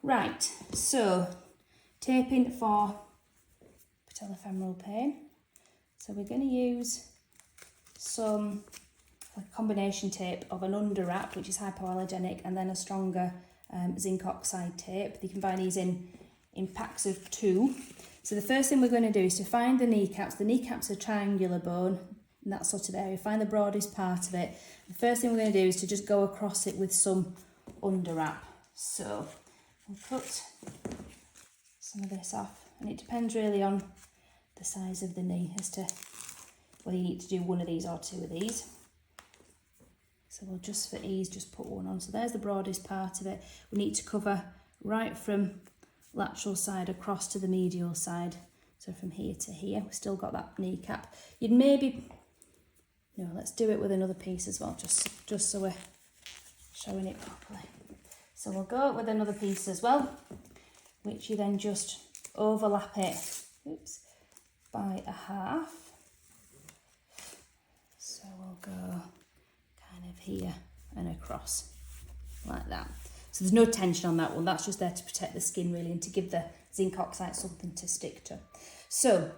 Right, so taping for patellofemoral pain. So we're going to use some combination tape of an underwrap, which is hypoallergenic, and then a stronger zinc oxide tape. You can buy these in packs of 2. So the first thing we're going to do is to find the kneecaps. The kneecaps are triangular bone in that sort of area. Find the broadest part of it. The first thing we're going to do is to just go across it with some underwrap. So we'll cut some of this off, and it depends really on the size of the knee as to whether you need to do one of these or 2 of these. So we'll just for ease just put one on. So there's the broadest part of it. We need to cover right from lateral side across to the medial side. So from here to here, we've still got that kneecap. You'd maybe, no, let's do it with another piece as well, just so we're showing it properly. So we'll go with another piece as well, which you then just overlap it, oops, by a half. So we'll go kind of here and across like that. So there's no tension on that one. That's just there to protect the skin really and to give the zinc oxide something to stick to. So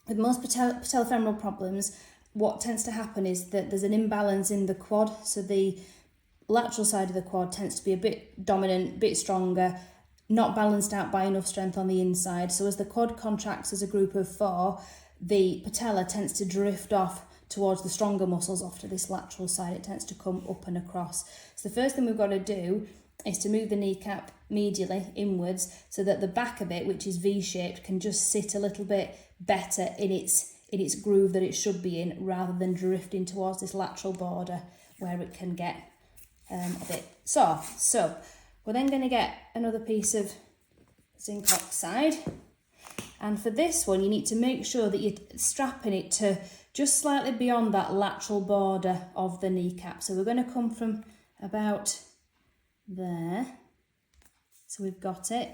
with most patellofemoral problems, what tends to happen is that there's an imbalance in the quad. So the lateral side of the quad tends to be a bit dominant, a bit stronger, not balanced out by enough strength on the inside. So as the quad contracts as a group of 4, the patella tends to drift off towards the stronger muscles off to this lateral side. It tends to come up and across. So the first thing we've got to do is to move the kneecap medially inwards so that the back of it, which is V-shaped, can just sit a little bit better in its groove that it should be in, rather than drifting towards this lateral border where it can get a bit soft. So we're then going to get another piece of zinc oxide, and for this one you need to make sure that you're strapping it to just slightly beyond that lateral border of the kneecap. So we're going to come from about there. So we've got it.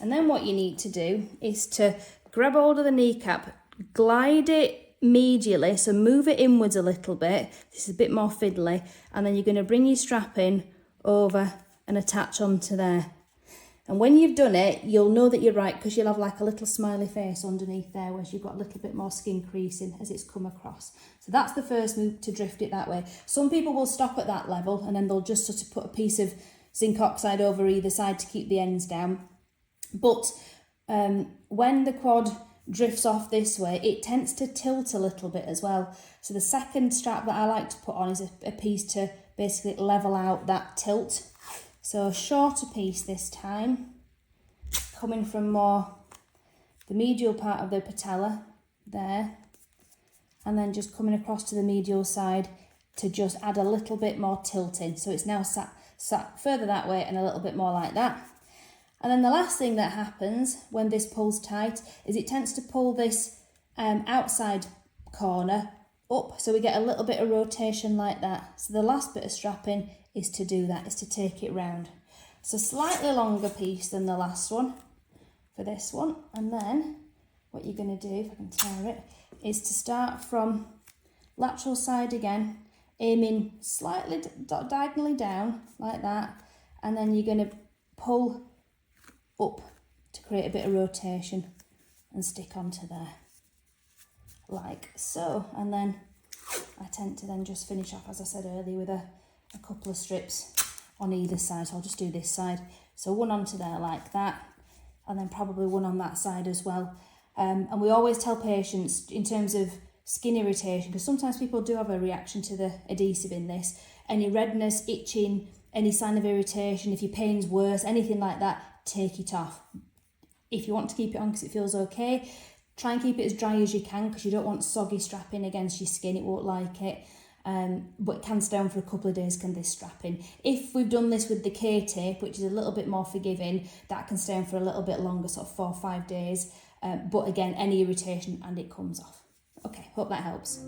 And then what you need to do is to grab hold of the kneecap, glide it medially, so move it inwards a little bit. This is a bit more fiddly. And then you're going to bring your strap in over and attach onto there. And when you've done it, you'll know that you're right, because you'll have like a little smiley face underneath there, whereas you've got a little bit more skin creasing as it's come across. So that's the first move, to drift it that way. Some people will stop at that level and then they'll just sort of put a piece of zinc oxide over either side to keep the ends down. But when the quad drifts off this way, it tends to tilt a little bit as well. So the second strap that I like to put on is a piece to basically level out that tilt. So a shorter piece this time, coming from more the medial part of the patella there, and then just coming across to the medial side to just add a little bit more tilting. So it's now sat further that way and a little bit more like that. And then the last thing that happens when this pulls tight is it tends to pull this outside corner up, so we get a little bit of rotation like that. So the last bit of strapping is to do that, is to take it round. So slightly longer piece than the last one for this one. And then what you're going to do, if I can tear it, is to start from lateral side again, aiming slightly diagonally down like that, and then you're going to pull up to create a bit of rotation and stick onto there like so. And then I tend to then just finish off, as I said earlier, with a couple of strips on either side. So I'll just do this side, so one onto there like that, and then probably one on that side as well. And we always tell patients in terms of skin irritation, because sometimes people do have a reaction to the adhesive in this, any redness, itching, any sign of irritation, if your pain's worse, anything like that, take it off. If you want to keep it on because it feels okay, try and keep it as dry as you can, because you don't want soggy strapping against your skin, it won't like it. But it can stay on for a couple of days, can this strapping. If we've done this with the K-tape, which is a little bit more forgiving, that can stay on for a little bit longer, sort of 4 or 5 days. But again, any irritation and it comes off. Okay, hope that helps.